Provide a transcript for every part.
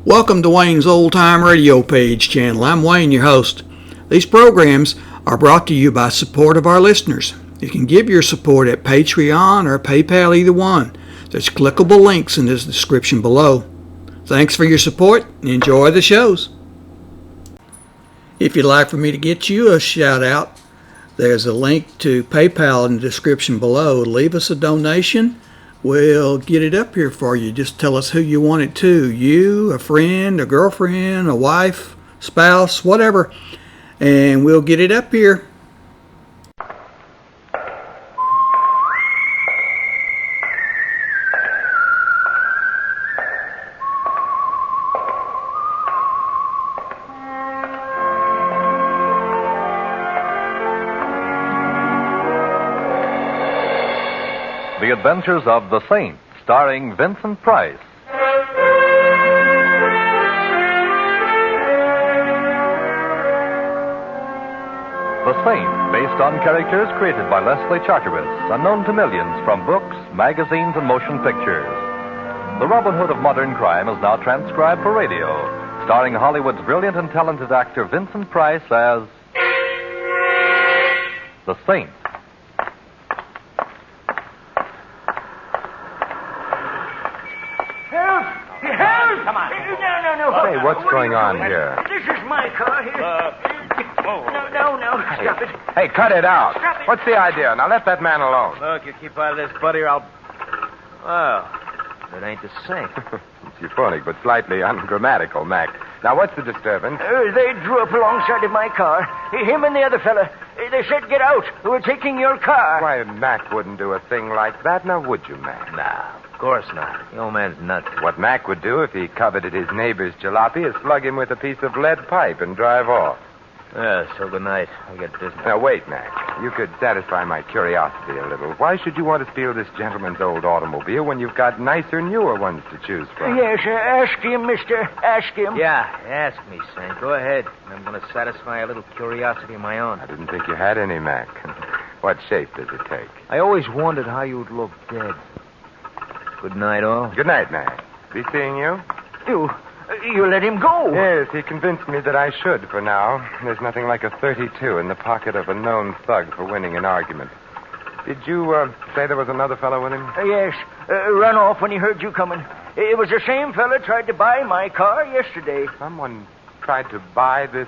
Welcome to Wayne's Old Time Radio Page channel. I'm Wayne, your host. These programs are brought to you by support of our listeners. You can give your support at Patreon or PayPal, either one. There's clickable links in the description below. Thanks for your support and enjoy the shows. If you'd like for me to get you a shout out, there's a link to PayPal in the description below. Leave us a donation. We'll get it up here for you. Just tell us who you want it to. You, a friend, a girlfriend, a wife, spouse, whatever. And we'll get it up here. The Adventures of the Saint, starring Vincent Price. The Saint, based on characters created by Leslie Charteris, unknown to millions from books, magazines, and motion pictures. The Robin Hood of modern crime is now transcribed for radio, starring Hollywood's brilliant and talented actor Vincent Price as The Saint. Hey, what's going on here? This is my car here. No, stop it. Hey, cut it out. Stop it. What's the idea? Now let that man alone. Look, you keep out of this, buddy, or I'll... Well, that ain't the same. It's euphonic, but slightly ungrammatical, Mac. Now, what's the disturbance? They drew up alongside of my car. Him and the other fella. They said, get out. We're taking your car. Why, Mac wouldn't do a thing like that, now would you, Mac? Nah, of course not. The old man's nuts. What Mac would do if he coveted his neighbor's jalopy is slug him with a piece of lead pipe and drive off. Yeah, so good night. I got business. Now, wait, Mac. You could satisfy my curiosity a little. Why should you want to steal this gentleman's old automobile when you've got nicer, newer ones to choose from? Yes, ask him, mister. Ask him. Yeah, ask me, Saint. Go ahead. I'm going to satisfy a little curiosity of my own. I didn't think you had any, Mac. What shape does it take? I always wondered how you'd look dead. Good night, all. Good night, Mac. Be seeing you? You let him go. Yes, he convinced me that I should for now. There's nothing like a 32 in the pocket of a known thug for winning an argument. Did you say there was another fellow with him? Yes. Run off when he heard you coming. It was the same fella tried to buy my car yesterday. Someone tried to buy this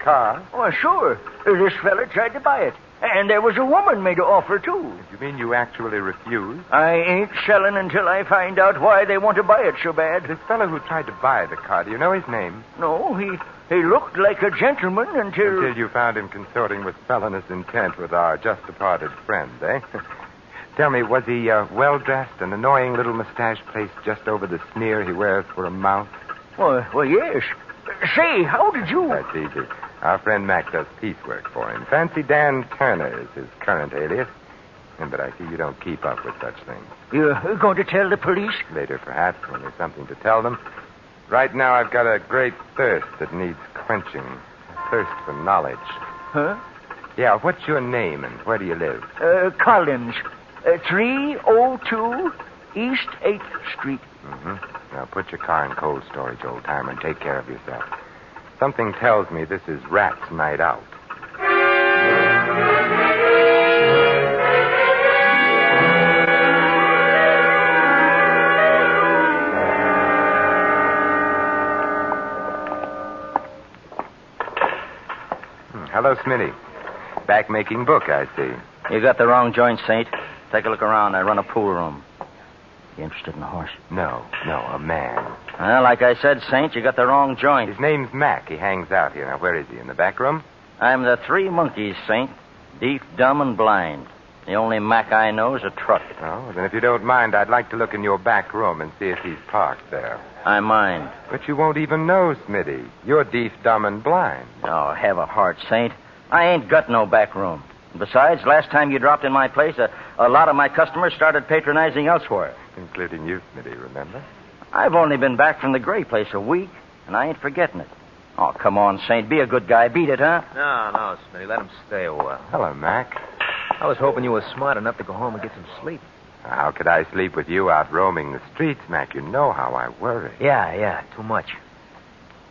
car? Oh, sure. This fella tried to buy it. And there was a woman made an offer, too. You mean you actually refused? I ain't selling until I find out why they want to buy it so bad. This fellow who tried to buy the car, do you know his name? No, he looked like a gentleman until... Until you found him consorting with felonious intent with our just-departed friend, eh? Tell me, was he well-dressed, an annoying little mustache placed just over the sneer he wears for a mouth? Well, yes. Say, how did you... That's easy. Our friend Mac does piecework for him. Fancy Dan Turner is his current alias. But I see you don't keep up with such things. You're going to tell the police? Later, perhaps, when there's something to tell them. Right now, I've got a great thirst that needs quenching. A thirst for knowledge. Huh? Yeah, what's your name and where do you live? Collins. 302 East 8th Street. Mm-hmm. Now, put your car in cold storage, old-timer, and take care of yourself. Something tells me this is Rat's night out. Hello, Smitty. Back making book, I see. You got the wrong joint, Saint. Take a look around. I run a pool room. You interested in the horse? No, a man. Well, like I said, Saint, you got the wrong joint. His name's Mac. He hangs out here. Now, where is he? In the back room? I'm the three monkeys, Saint. Deaf, dumb, and blind. The only Mac I know is a truck. Oh, well, then if you don't mind, I'd like to look in your back room and see if he's parked there. I mind. But you won't even know, Smitty. You're deaf, dumb, and blind. Oh, have a heart, Saint. I ain't got no back room. Besides, last time you dropped in my place, a lot of my customers started patronizing elsewhere. Including you, Smitty, remember? I've only been back from the Gray place a week, and I ain't forgetting it. Oh, come on, Saint. Be a good guy. Beat it, huh? No, Smitty. Let him stay a while. Hello, Mac. I was hoping you were smart enough to go home and get some sleep. How could I sleep with you out roaming the streets, Mac? You know how I worry. Yeah, too much.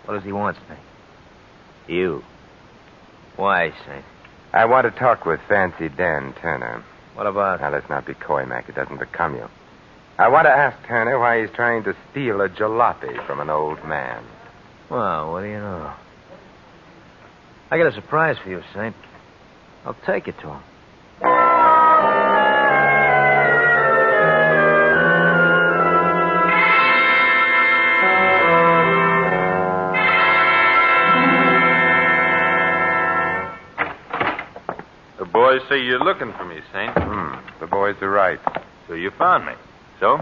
What does he want, Saint? You. Why, Saint? I want to talk with Fancy Dan Turner. What about... Now, let's not be coy, Mac. It doesn't become you. I want to ask Turner why he's trying to steal a jalopy from an old man. Well, what do you know? I got a surprise for you, Saint. I'll take it to him. The boys say you're looking for me, Saint. The boys are right. So you found me. So?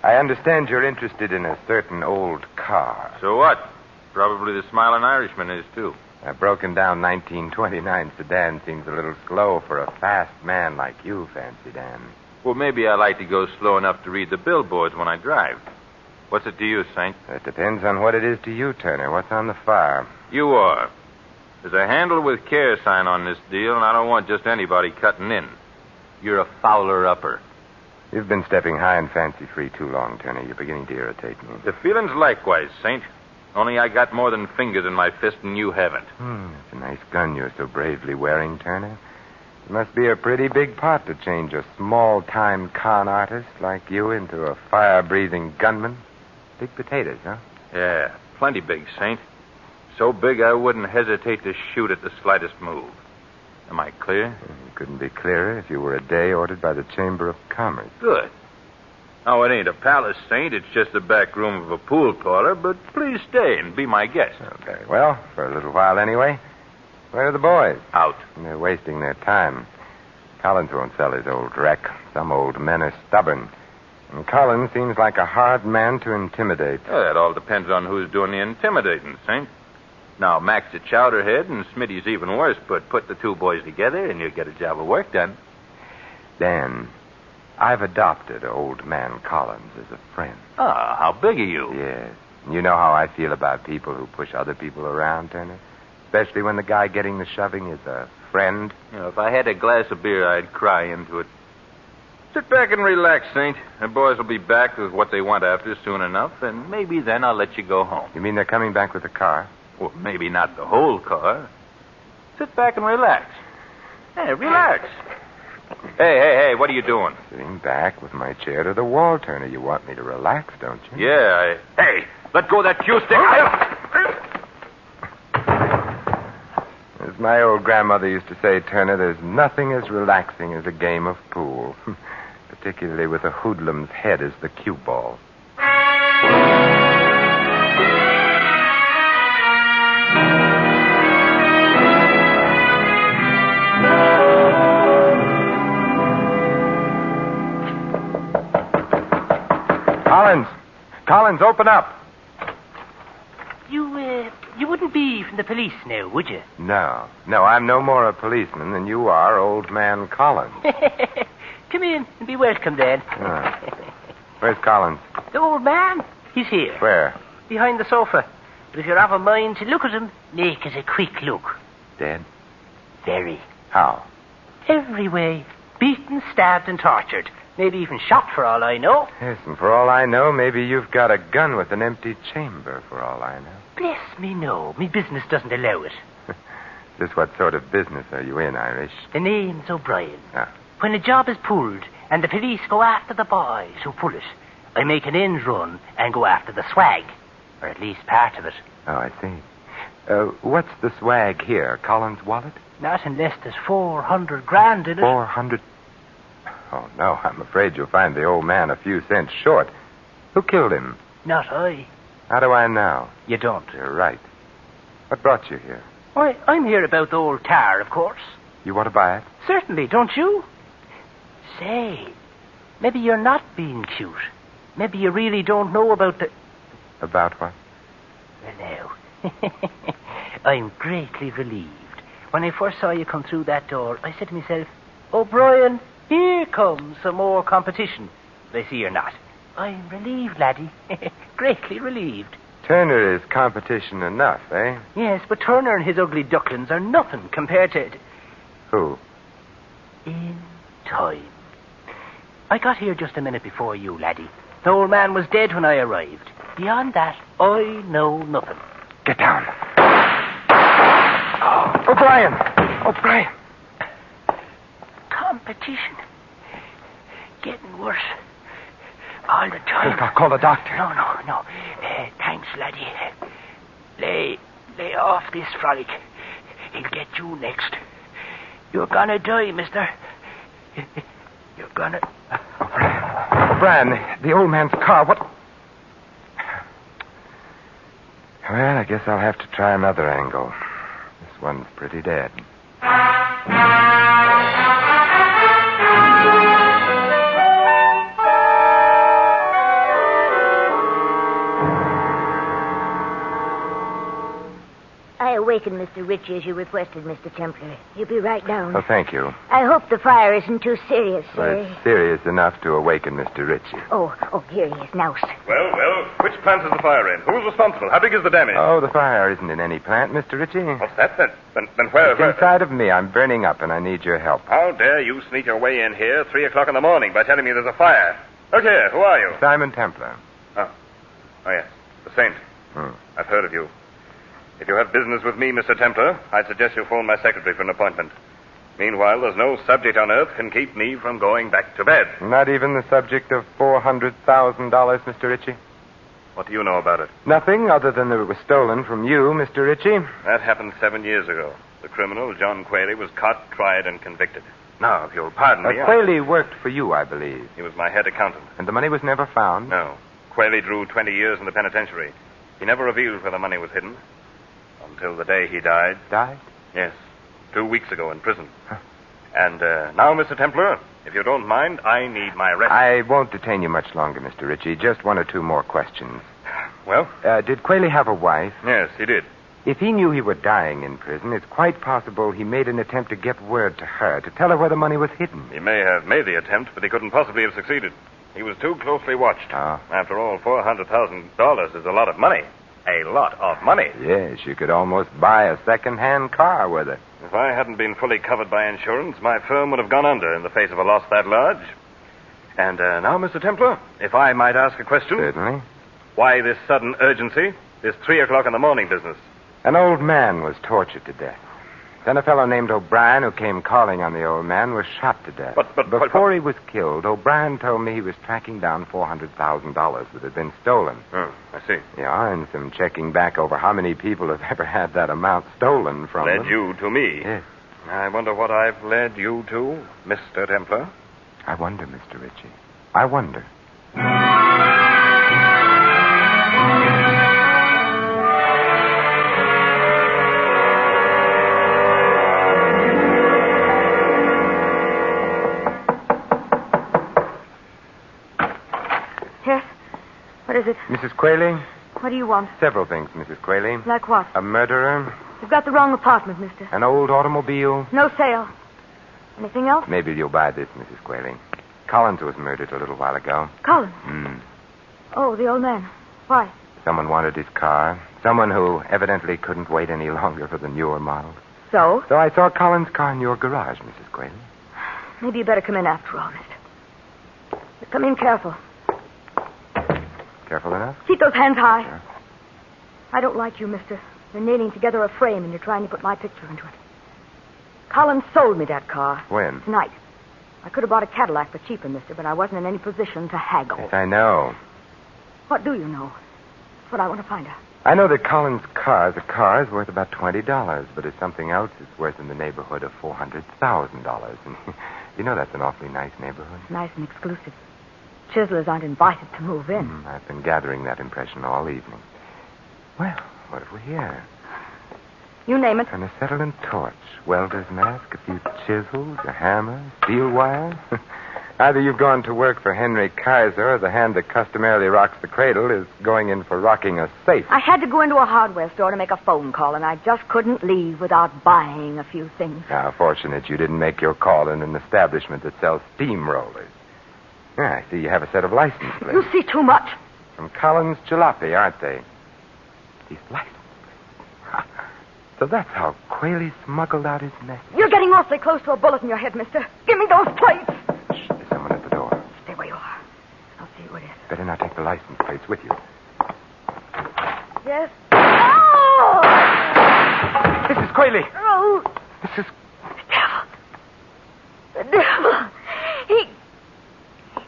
I understand you're interested in a certain old car. So what? Probably the Smiling Irishman is, too. A broken down 1929 sedan seems a little slow for a fast man like you, Fancy Dan. Well, maybe I like to go slow enough to read the billboards when I drive. What's it to you, Saint? It depends on what it is to you, Turner. What's on the fire? You are. There's a handle with care sign on this deal, and I don't want just anybody cutting in. You're a fouler-upper. You've been stepping high and fancy-free too long, Turner. You're beginning to irritate me. The feeling's likewise, Saint. Only I got more than fingers in my fist and you haven't. It's a nice gun you're so bravely wearing, Turner. It must be a pretty big pot to change a small-time con artist like you into a fire-breathing gunman. Big potatoes, huh? Yeah, plenty big, Saint. So big I wouldn't hesitate to shoot at the slightest move. Am I clear? You couldn't be clearer if you were a day ordered by the Chamber of Commerce. Good. Oh, it ain't a palace, Saint. It's just the back room of a pool parlor, but please stay and be my guest. Oh, very well, for a little while anyway. Where are the boys? Out. They're wasting their time. Collins won't sell his old wreck. Some old men are stubborn. And Collins seems like a hard man to intimidate. Well, that all depends on who's doing the intimidating, Saint. Now, Mac's a chowderhead and Smitty's even worse, but put the two boys together and you'll get a job of work done. Dan, I've adopted old man Collins as a friend. Ah, how big are you? Yes. You know how I feel about people who push other people around, Turner? Especially when the guy getting the shoving is a friend. You know, if I had a glass of beer, I'd cry into it. Sit back and relax, Saint. The boys will be back with what they want after soon enough, and maybe then I'll let you go home. You mean they're coming back with the car? Well, maybe not the whole car. Sit back and relax. Hey, relax. Hey, what are you doing? Sitting back with my chair to the wall, Turner. You want me to relax, don't you? Yeah, Hey, let go of that cue stick. As my old grandmother used to say, Turner, there's nothing as relaxing as a game of pool. Particularly with a hoodlum's head as the cue ball. Collins, open up. You wouldn't be from the police now, would you? No, I'm no more a policeman than you are, old man Collins. Come in and be welcome, then. Where's Collins? The old man? He's here. Where? Behind the sofa. But if you have a mind to look at him, make it a quick look. Dead? Very. How? Every way. Beaten, stabbed, and tortured. Maybe even shot, for all I know. Yes, and for all I know, maybe you've got a gun with an empty chamber, for all I know. Bless me, no. Me business doesn't allow it. Just what sort of business are you in, Irish? The name's O'Brien. Ah. When a job is pulled and the police go after the boys who pull it, I make an end run and go after the swag. Or at least part of it. Oh, I see. What's the swag here? Collins' wallet? Not unless there's 400 grand in it. 400? Oh, no, I'm afraid you'll find the old man a few cents short. Who killed him? Not I. How do I know? You don't. You're right. What brought you here? Why, I'm here about the old car, of course. You want to buy it? Certainly, don't you? Say, maybe you're not being cute. Maybe you really don't know about the... About what? Well, now, I'm greatly relieved. When I first saw you come through that door, I said to myself, O'Brien, here comes some more competition. But I see you're not. I'm relieved, laddie. Greatly relieved. Turner is competition enough, eh? Yes, but Turner and his ugly ducklings are nothing compared to... Who? In time. I got here just a minute before you, laddie. The old man was dead when I arrived. Beyond that, I know nothing. Get down. Oh, O'Brien! O'Brien! Competition. Getting worse. All the time. I'll call the doctor. No. Thanks, laddie. Lay off this frolic. He'll get you next. You're gonna die, mister. You're gonna... O'Brien, the old man's car, what... Well, I guess I'll have to try another angle. This one's pretty dead. I awakened Mr. Ritchie as you requested, Mr. Templar. He'll be right down. Oh, thank you. I hope the fire isn't too serious, Well, sir. it's serious enough to awaken Mr. Ritchie. Oh, here he is now, sir. Well, which plant is the fire in? Who's responsible? How big is the damage? Oh, the fire isn't in any plant, Mr. Ritchie. What's that, then? Then where... It's inside of me. I'm burning up, and I need your help. How dare you sneak your way in here 3 o'clock in the morning by telling me there's a fire? Look here, who are you? Simon Templar. Oh, yes, the Saint. I've heard of you. If you have business with me, Mr. Templar, I'd suggest you phone my secretary for an appointment. Meanwhile, there's no subject on earth can keep me from going back to bed. Not even the subject of $400,000, Mr. Ritchie? What do you know about it? Nothing, other than that it was stolen from you, Mr. Ritchie. That happened 7 years ago. The criminal, John Qualey, was caught, tried, and convicted. Now, if you'll pardon me... Qualey worked for you, I believe. He was my head accountant. And the money was never found? No. Qualey drew 20 years in the penitentiary. He never revealed where the money was hidden. Until the day he died. Died? Yes. 2 weeks ago in prison. Huh. And now, Mr. Templar, if you don't mind, I need my rest. I won't detain you much longer, Mr. Ritchie. Just 1 or 2 more questions. Well? Did Qualey have a wife? Yes, he did. If he knew he were dying in prison, it's quite possible he made an attempt to get word to her, to tell her where the money was hidden. He may have made the attempt, but he couldn't possibly have succeeded. He was too closely watched. Oh. After all, $400,000 is a lot of money. A lot of money. Yes, you could almost buy a second-hand car with it. If I hadn't been fully covered by insurance, my firm would have gone under in the face of a loss that large. And now, Mr. Templar, if I might ask a question. Certainly. Why this sudden urgency, this 3 o'clock in the morning business? An old man was tortured to death. Then a fellow named O'Brien, who came calling on the old man, was shot to death. But before he was killed, O'Brien told me he was tracking down $400,000 that had been stolen. Oh, I see. Yeah, and some checking back over how many people have ever had that amount stolen from them. Led you to me. Yes. I wonder what I've led you to, Mr. Templar. I wonder, Mr. Ritchie. I wonder. Yes? What is it? Mrs. Qualey? What do you want? Several things, Mrs. Qualey. Like what? A murderer. You've got the wrong apartment, mister. An old automobile. No sale. Anything else? Maybe you'll buy this, Mrs. Qualey. Collins was murdered a little while ago. Collins? Hmm. Oh, the old man. Why? Someone wanted his car. Someone who evidently couldn't wait any longer for the newer model. So? So I saw Collins' car in your garage, Mrs. Qualey. Maybe you better come in after all, mister. But come in careful. Careful enough? Keep those hands high. Sure. I don't like you, mister. You're nailing together a frame and you're trying to put my picture into it. Collins sold me that car. When? Tonight. I could have bought a Cadillac for cheaper, mister, but I wasn't in any position to haggle. Yes, I know. What do you know? That's what I want to find out. I know that Collins' car is worth about $20, but if something else is worth in the neighborhood of $400,000. And you know that's an awfully nice neighborhood. It's nice and exclusive. Chiselers aren't invited to move in. I've been gathering that impression all evening. Well, what have we here? You name it. An acetylene torch, welder's mask, a few chisels, a hammer, steel wire. Either you've gone to work for Henry Kaiser, or the hand that customarily rocks the cradle is going in for rocking a safe. I had to go into a hardware store to make a phone call, and I just couldn't leave without buying a few things. How fortunate you didn't make your call in an establishment that sells steamrollers. Yeah, I see you have a set of license plates. You see too much. From Collins Jalopy, aren't they? These license plates. So that's how Qualey smuggled out his message. You're getting awfully close to a bullet in your head, mister. Give me those plates. Shh, there's someone at the door. the license plates with you. Yes. Oh! Mrs. Quayle! Oh! Mrs. The devil!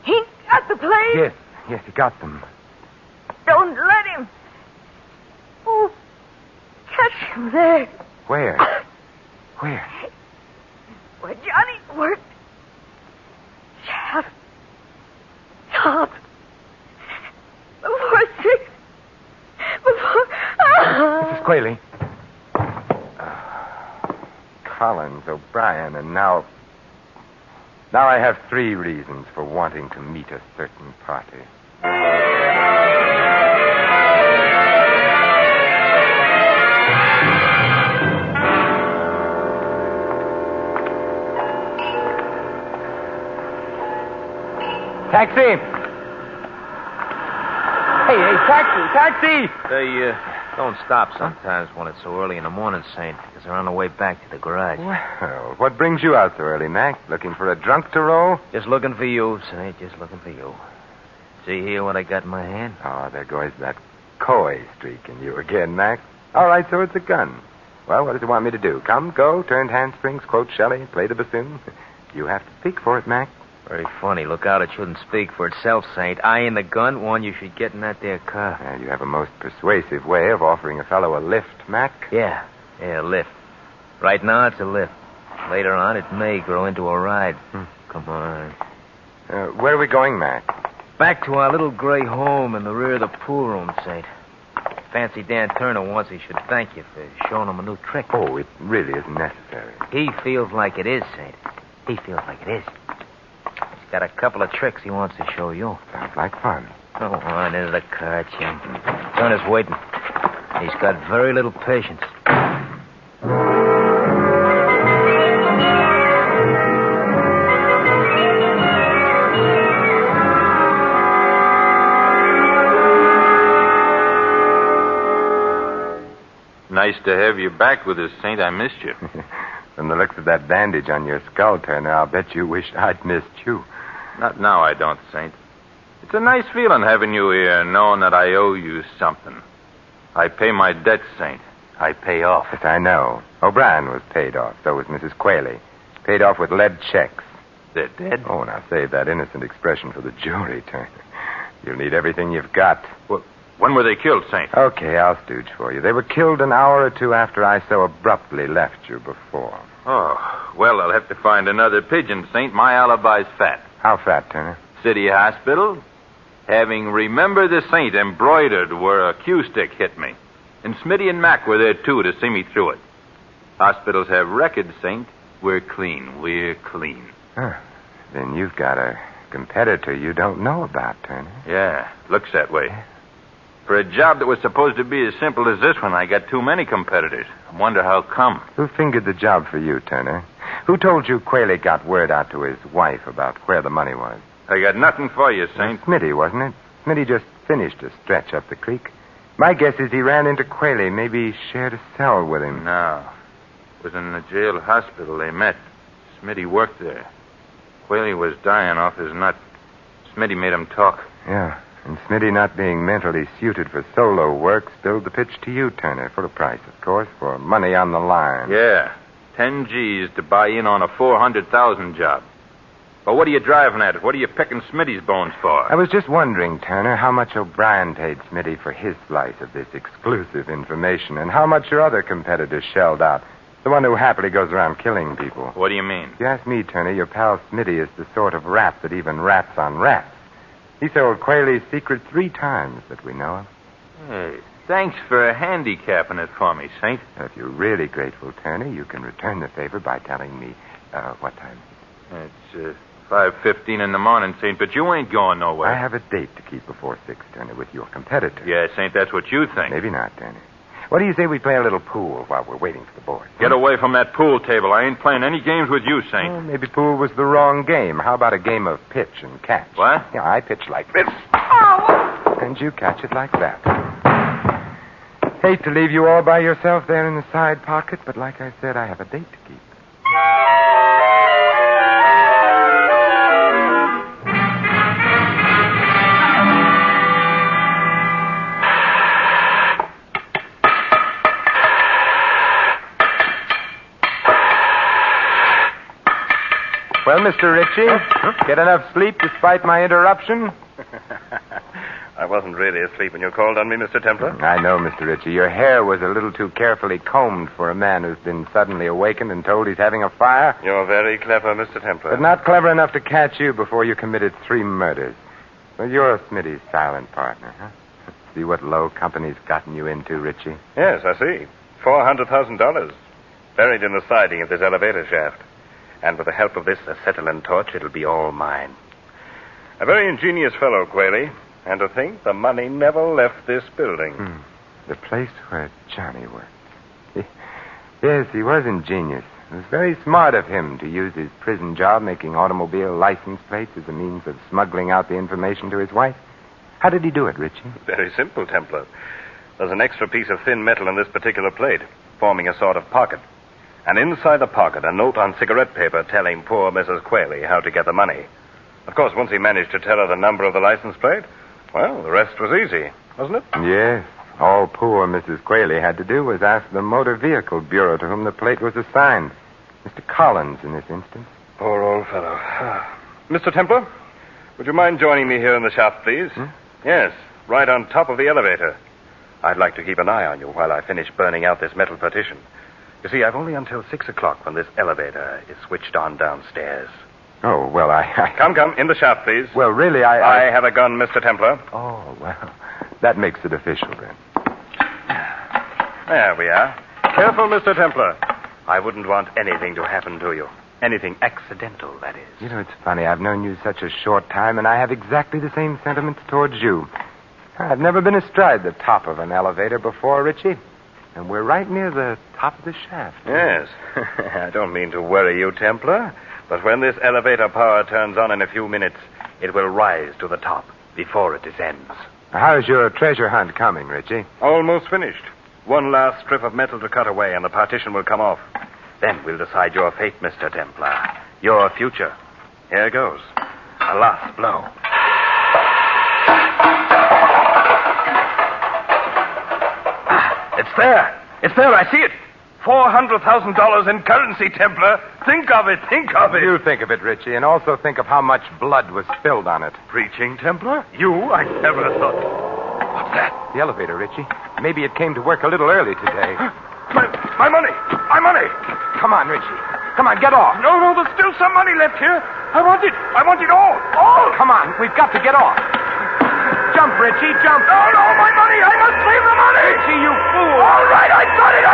He got the plate. Yes, he got them. Don't let him. Oh, catch him there. Where? Where? Where Johnny worked. Shaft. Top. Before 6. Before... Mrs. Quayle. Collins, O'Brien, and now I have 3 reasons for wanting to meet a certain party. Taxi! Hey, taxi! They don't stop sometimes when it's so early in the morning, Saint, because they're on the way back to the garage. Well, what brings you out so early, Mac? Looking for a drunk to roll? Just looking for you, Saint, just looking for you. See here what I got in my hand? Oh, there goes that coy streak in you again, Mac. All right, so it's a gun. Well, what does it want me to do? Come, go, turned handsprings, quote Shelley, play the bassoon? You have to speak for it, Mac. Very funny. Look out, it shouldn't speak for itself, Saint. I and the gun, one you should get in that there car. Well, you have a most persuasive way of offering a fellow a lift, Mac. Yeah, a lift. Right now, it's a lift. Later on, it may grow into a ride. Come on. Where are we going, Mac? Back to our little gray home in the rear of the pool room, Saint. Fancy Dan Turner wants he should thank you for showing him a new trick. Oh, it really isn't necessary. He feels like it is, Saint. He feels like it is. He's got a couple of tricks he wants to show you. Sounds like fun. Go on into the car, Jim. Turner's waiting. He's got very little patience. Nice to have you back with us, Saint. I missed you. From the looks of that bandage on your skull, Turner, I'll bet you wished I'd missed you. Not now, I don't, Saint. It's a nice feeling having you here, knowing that I owe you something. I pay my debts, Saint. I pay off. Yes, I know. O'Brien was paid off. So was Mrs. Quayle. Paid off with lead checks. They're dead? Oh, now save that innocent expression for the jury, Turner. You'll need everything you've got. Well, when were they killed, Saint? Okay, I'll stooge for you. They were killed an hour or 2 after I so abruptly left you before. Oh, well, I'll have to find another pigeon, Saint. My alibi's fat. How fat, Turner? City Hospital. Having Remember the Saint embroidered where a cue stick hit me. And Smitty and Mac were there, too, to see me through it. Hospitals have records, Saint. We're clean. We're clean. Huh. Then you've got a competitor you don't know about, Turner. Yeah, looks that way. For a job that was supposed to be as simple as this one, I got too many competitors. I wonder how come. Who fingered the job for you, Turner? Who told you Quayle got word out to his wife about where the money was? I got nothing for you, Saint. Smitty, wasn't it? Smitty just finished a stretch up the creek. My guess is he ran into Quayle, maybe shared a cell with him. No. It was in the jail hospital they met. Smitty worked there. Quayle was dying off his nut. Smitty made him talk. Yeah, and Smitty, not being mentally suited for solo work, spilled the pitch to you, Turner, for a price, of course, for money on the line. Yeah, 10 G's to buy in on a 400,000 job. But what are you driving at? What are you picking Smitty's bones for? I was just wondering, Turner, how much O'Brien paid Smitty for his slice of this exclusive information, and how much your other competitors shelled out. The one who happily goes around killing people. What do you mean? If you ask me, Turner, your pal Smitty is the sort of rat that even rats on rats. He sold Quayle's secret 3 times that we know of. Hey, thanks for handicapping it for me, Saint. If you're really grateful, Turner, you can return the favor by telling me what time. It's 5:15 in the morning, Saint, but you ain't going nowhere. I have a date to keep before 6, Turner, with your competitor. Yeah, Saint, that's what you think. Maybe not, Turner. What do you say we play a little pool while we're waiting for the board? Get away from that pool table. I ain't playing any games with you, Saint. Well, maybe pool was the wrong game. How about a game of pitch and catch? What? Yeah, I pitch like this. Oh! And you catch it like that. Hate to leave you all by yourself there in the side pocket, but like I said, I have a date to keep. Mr. Ritchie. Get enough sleep despite my interruption? I wasn't really asleep when you called on me, Mr. Templar. I know, Mr. Ritchie. Your hair was a little too carefully combed for a man who's been suddenly awakened and told he's having a fire. You're very clever, Mr. Templar. But not clever enough to catch you before you committed 3 murders. Well, you're Smitty's silent partner, huh? See what low company's gotten you into, Ritchie? Yes, I see. $400,000. Buried in the siding of this elevator shaft. And with the help of this acetylene torch, it'll be all mine. A very ingenious fellow, Quayle. And to think the money never left this building. The place where Johnny worked. Yes, he was ingenious. It was very smart of him to use his prison job making automobile license plates as a means of smuggling out the information to his wife. How did he do it, Ritchie? Very simple, Templar. There's an extra piece of thin metal in this particular plate, forming a sort of pocket. And inside the pocket, a note on cigarette paper telling poor Mrs. Quayle how to get the money. Of course, once he managed to tell her the number of the license plate, well, the rest was easy, wasn't it? Yes. All poor Mrs. Quayle had to do was ask the Motor Vehicle Bureau to whom the plate was assigned. Mr. Collins, in this instance. Poor old fellow. Mr. Templar, would you mind joining me here in the shop, please? Yes, right on top of the elevator. I'd like to keep an eye on you while I finish burning out this metal partition. You see, I've only until 6 o'clock when this elevator is switched on downstairs. Oh, well, Come, in the shop, please. Well, really, I have a gun, Mr. Templar. Oh, well, that makes it official, then. There we are. Careful, Mr. Templar. I wouldn't want anything to happen to you. Anything accidental, that is. You know, it's funny. I've known you such a short time, and I have exactly the same sentiments towards you. I've never been astride the top of an elevator before, Ritchie. And we're right near the top of the shaft. Yes. I don't mean to worry you, Templar. But when this elevator power turns on in a few minutes, it will rise to the top before it descends. How's your treasure hunt coming, Ritchie? Almost finished. One last strip of metal to cut away, and the partition will come off. Then we'll decide your fate, Mr. Templar. Your future. Here goes. A last blow. It's there. It's there. I see it. $400,000 in currency, Templar. Think of it. Think of it. You think of it, Ritchie, and also think of how much blood was spilled on it. Preaching, Templar? You? I never thought. What's that? The elevator, Ritchie. Maybe it came to work a little early today. My money. My money. Come on, Ritchie. Come on, get off. No, there's still some money left here. I want it. I want it all. All. Come on, we've got to get off. Jump, Ritchie, jump. No, my money. I must save the money. Ritchie, you fool. All right, I got it.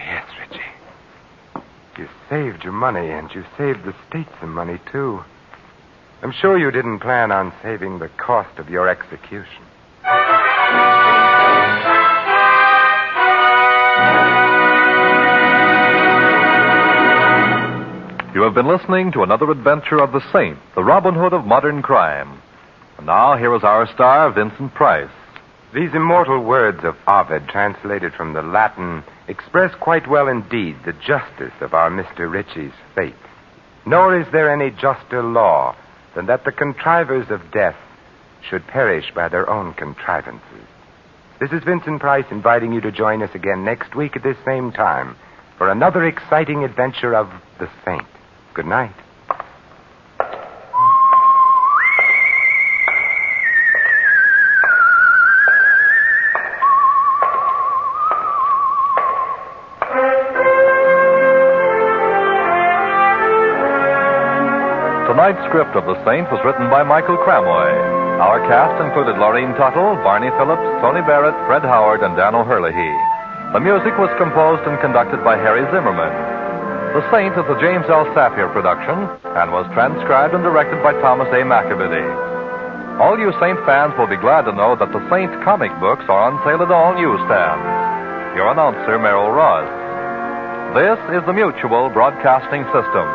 Yes, Ritchie. You saved your money, and you saved the state some money, too. I'm sure you didn't plan on saving the cost of your execution. You have been listening to another adventure of the Saint, the Robin Hood of modern crime. And now, here is our star, Vincent Price. These immortal words of Ovid, translated from the Latin, express quite well indeed the justice of our Mr. Ritchie's fate. Nor is there any juster law than that the contrivers of death should perish by their own contrivances. This is Vincent Price inviting you to join us again next week at this same time for another exciting adventure of the Saint. Good night. Tonight's script of The Saint was written by Michael Cramoy. Our cast included Laureen Tuttle, Barney Phillips, Tony Barrett, Fred Howard, and Dan O'Herlihy. The music was composed and conducted by Harry Zimmerman. The Saint is a James L. Safier production and was transcribed and directed by Thomas A. McAbiddy. All you Saint fans will be glad to know that the Saint comic books are on sale at all newsstands. Your announcer, Merrill Ross. This is the Mutual Broadcasting System.